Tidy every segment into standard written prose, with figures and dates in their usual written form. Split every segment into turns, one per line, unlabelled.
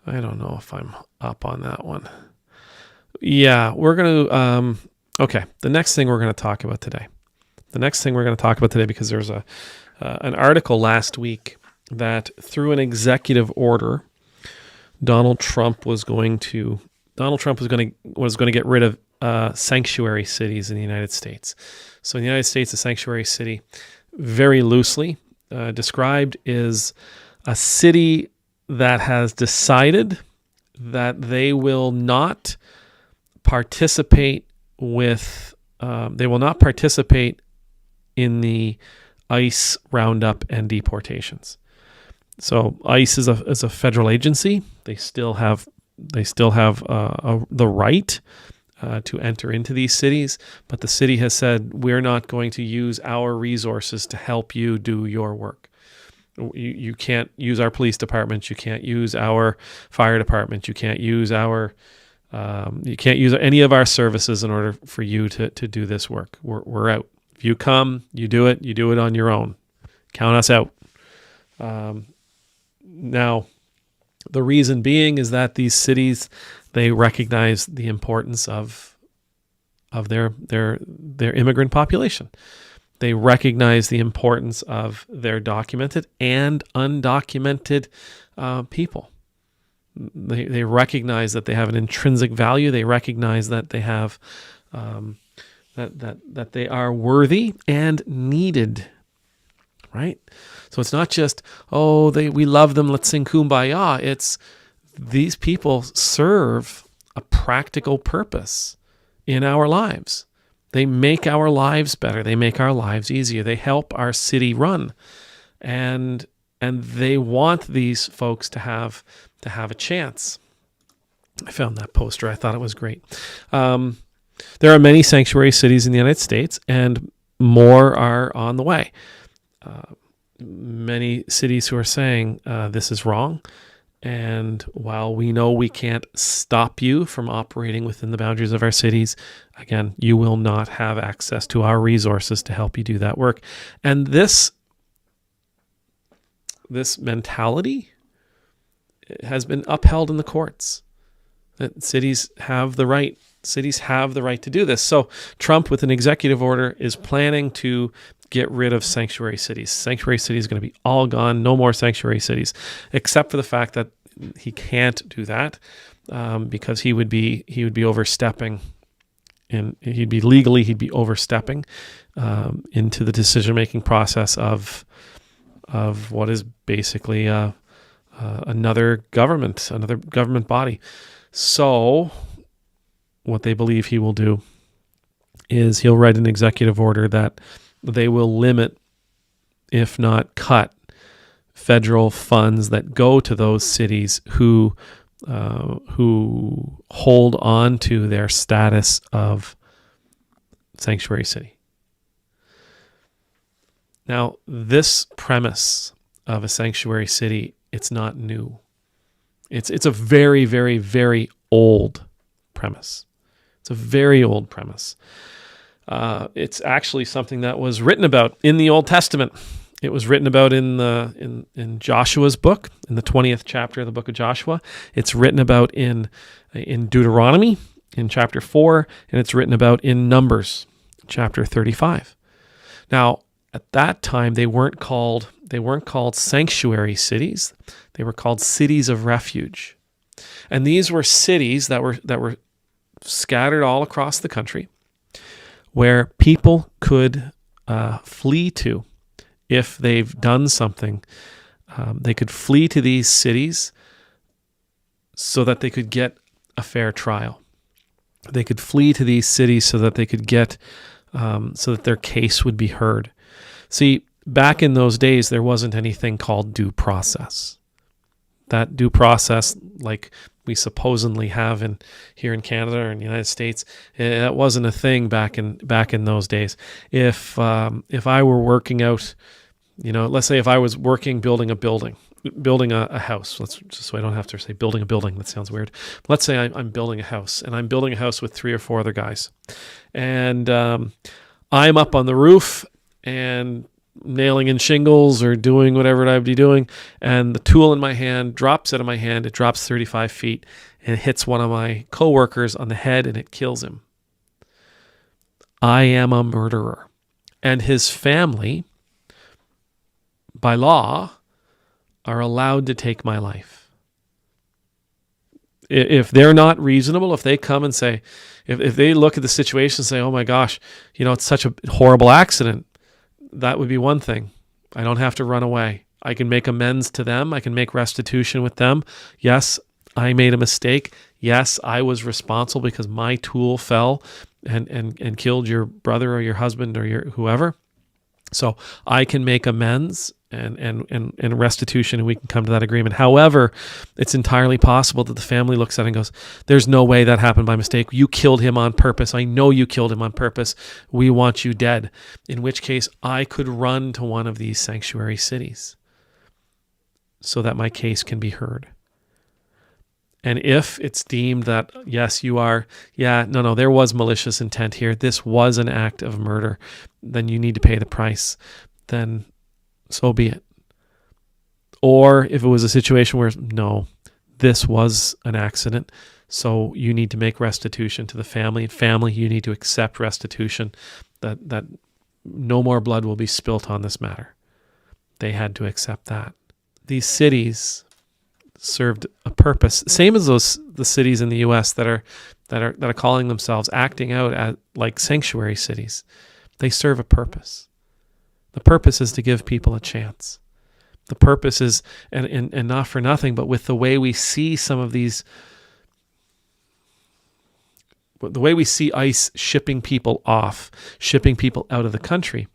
I don't know if I'm up on that one. Yeah, we're going to, okay, the next thing we're going to talk about today. Because there's an article last week that through an executive order, Donald Trump was going to get rid of sanctuary cities in the United States. So in the United States, a sanctuary city, very loosely described, is a city that has decided that they will not participate in the ICE roundup and deportations. So ICE is a federal agency. They still have the right to enter into these cities, but the city has said, we're not going to use our resources to help you do your work. You can't use our police department. You can't use our fire department. You can't use any of our services in order for you to do this work. We're out. If you come, you do it on your own. Count us out. Now, the reason being is that these cities, they recognize the importance of their immigrant population. They recognize the importance of their documented and undocumented people. They recognize that they have an intrinsic value. They recognize that they have that they are worthy and needed. Right? So it's not just, we love them, let's sing Kumbaya. It's these people serve a practical purpose in our lives. They make our lives better. They make our lives easier. They help our city run. And they want these folks to have a chance. I found that poster. I thought it was great. There are many sanctuary cities in the United States, and more are on the way. Many cities who are saying this is wrong. And while we know we can't stop you from operating within the boundaries of our cities, again, you will not have access to our resources to help you do that work. And this mentality has been upheld in the courts. That cities have the right to do this. So Trump, with an executive order, is planning to get rid of sanctuary cities. Sanctuary cities is going to be all gone. No more sanctuary cities, except for the fact that he can't do that because he would be overstepping, and he'd be overstepping into the decision-making process of what is basically another government body. So what they believe he will do is he'll write an executive order that they will limit, if not cut, federal funds that go to those cities who hold on to their status of sanctuary city. Now, this premise of a sanctuary city, it's not new. It's a very, very, very old premise. It's a very old premise. It's actually something that was written about in the Old Testament. It was written about in Joshua's book, in the 20th chapter of the book of Joshua. It's written about in Deuteronomy in chapter 4, and it's written about in Numbers chapter 35. Now, at that time, they weren't called sanctuary cities. They were called cities of refuge. And these were cities that were scattered all across the country, where people could flee to if they've done something. They could flee to these cities so that they could get a fair trial. They could flee to these cities so that they could get, so that their case would be heard. See, back in those days, there wasn't anything called due process. That due process, like we supposedly have here in Canada or in the United States, that wasn't a thing back in those days. If I were working out, let's say if I was building a house, let's just so I don't have to say building a building, that sounds weird. Let's say I'm building a house, and I'm building a house with 3 or 4 other guys, and I'm up on the roof, and nailing in shingles or doing whatever I'd be doing, and the tool in my hand drops out of my hand. It drops 35 feet and it hits one of my coworkers on the head and it kills him. I am a murderer. And his family, by law, are allowed to take my life. If they're not reasonable, if they come and say, if they look at the situation and say, oh my gosh, it's such a horrible accident, that would be one thing. I don't have to run away. I can make amends to them. I can make restitution with them. Yes, I made a mistake. Yes, I was responsible because my tool fell and killed your brother or your husband or your whoever. So I can make amends and restitution, and we can come to that agreement. However, it's entirely possible that the family looks at it and goes, there's no way that happened by mistake. You killed him on purpose. I know you killed him on purpose. We want you dead. In which case, I could run to one of these sanctuary cities so that my case can be heard. And if it's deemed that, yes, you are, there was malicious intent here, this was an act of murder, then you need to pay the price, then so be it. Or if it was a situation where, no, this was an accident, so you need to make restitution to the family. Family, you need to accept restitution, that no more blood will be spilt on this matter. They had to accept that. These cities served a purpose, same as the cities in the U.S. that are calling themselves, acting out at like sanctuary cities. They serve a purpose. The purpose is to give people a chance. The purpose is, and not for nothing, but with the way we see some of these, the way we see ICE shipping people off, shipping people out of the country.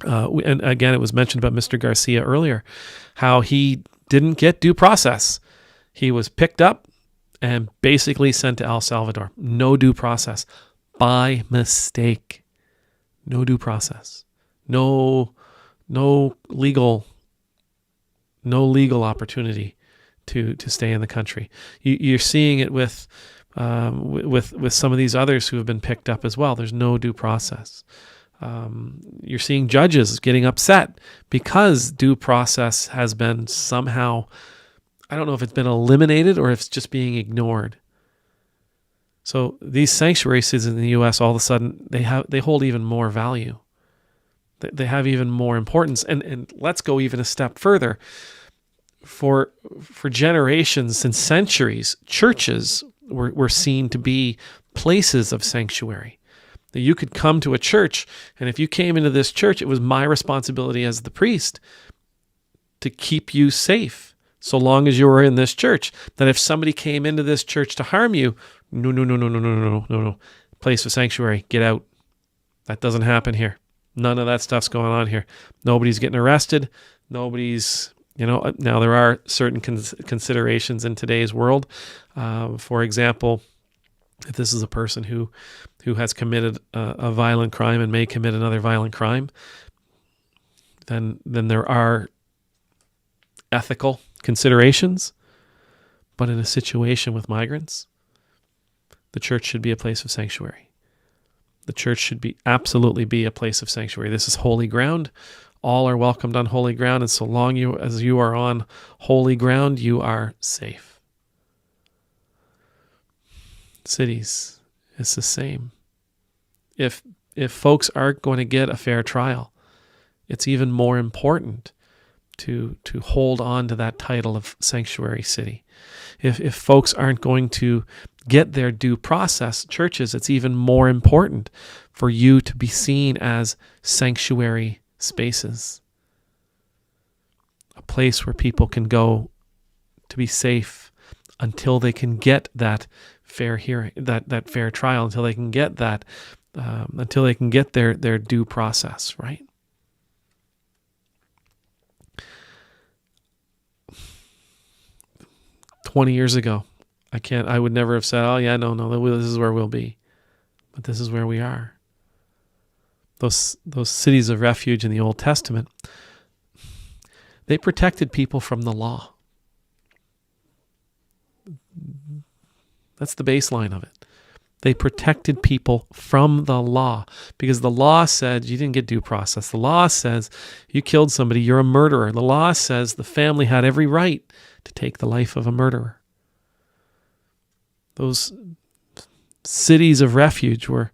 And again, it was mentioned about Mr. Garcia earlier, how he didn't get due process. He was picked up and basically sent to El Salvador. No due process. By mistake. No due process. No legal opportunity to stay in the country. You're seeing it with some of these others who have been picked up as well. There's no due process. You're seeing judges getting upset because due process has been somehow, I don't know if it's been eliminated or if it's just being ignored. So these sanctuary cities in the U.S. all of a sudden they hold even more value. They have even more importance. And let's go even a step further. For generations and centuries, churches were seen to be places of sanctuary. That you could come to a church, and if you came into this church, it was my responsibility as the priest to keep you safe so long as you were in this church. That if somebody came into this church to harm you, no. Place of sanctuary, get out. That doesn't happen here. None of that stuff's going on here. Nobody's getting arrested. Nobody's, now there are certain considerations in today's world. For example, if this is a person who has committed a violent crime and may commit another violent crime, then there are ethical considerations. But in a situation with migrants, the church should be a place of sanctuary. The church should absolutely be a place of sanctuary. This is holy ground. All are welcomed on holy ground, and so long as you are on holy ground, you are safe. Cities, it's the same. If folks aren't going to get a fair trial, it's even more important to hold on to that title of sanctuary city. If folks aren't going to get their due process, churches, it's even more important for you to be seen as sanctuary spaces. A place where people can go to be safe until they can get that fair hearing, that fair trial, until they can get that, until they can get their due process, right? "20 years ago, I would never have said, oh yeah, no, this is where we'll be. But this is where we are. Those cities of refuge in the Old Testament, they protected people from the law. That's the baseline of it. They protected people from the law because the law said you didn't get due process. The law says you killed somebody, you're a murderer. The law says the family had every right to take the life of a murderer. Those cities of refuge were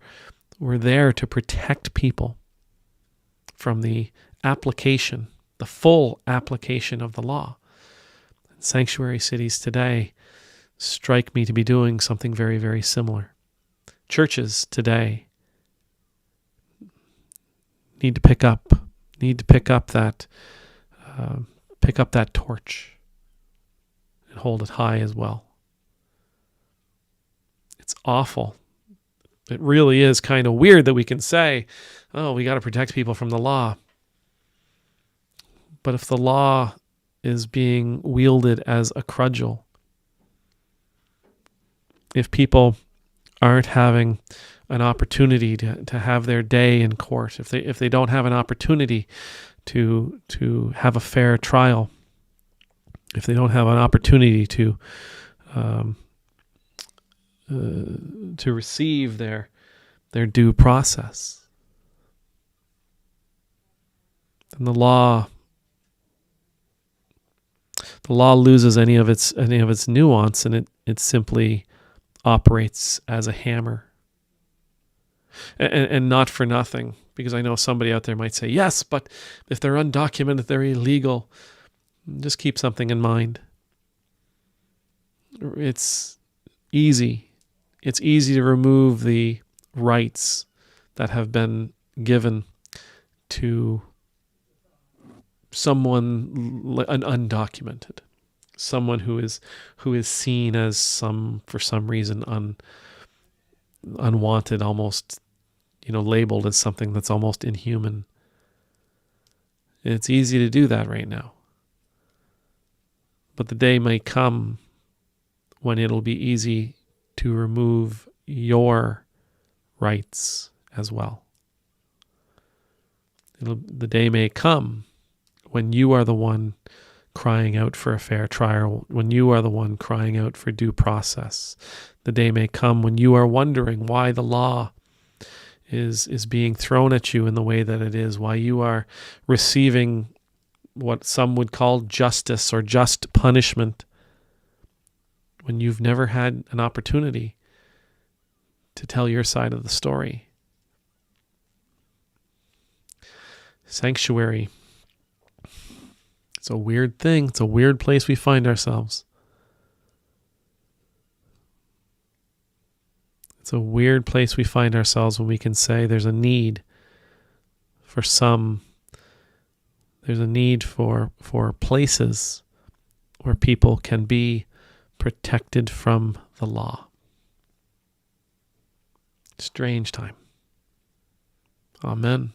there to protect people from the application, the full application of the law. Sanctuary cities today strike me to be doing something very, very similar. Churches today need to pick up that torch and hold it high as well. It's awful. It really is kind of weird that we can say, oh, we got to protect people from the law. But if the law is being wielded as a cudgel, if people aren't having an opportunity to have their day in court, if they don't have an opportunity to have a fair trial, if they don't have an opportunity to receive their due process, then the law loses any of its nuance, and it simply operates as a hammer. And not for nothing, because I know somebody out there might say, yes, but if they're undocumented, they're illegal. Just keep something in mind. It's easy. It's easy to remove the rights that have been given to someone undocumented, someone who is seen as for some reason unwanted, almost labeled as something that's almost inhuman. It's easy to do that right now, but the day may come when it'll be easy to remove your rights as well. The day may come when you are the one crying out for a fair trial, when you are the one crying out for due process. The day may come when you are wondering why the law is being thrown at you in the way that it is, why you are receiving what some would call justice or just punishment, when you've never had an opportunity to tell your side of the story. Sanctuary. It's a weird thing. It's a weird place we find ourselves. It's a weird place we find ourselves when we can say there's a need for some. There's a need for places where people can be protected from the law. Strange time. Amen.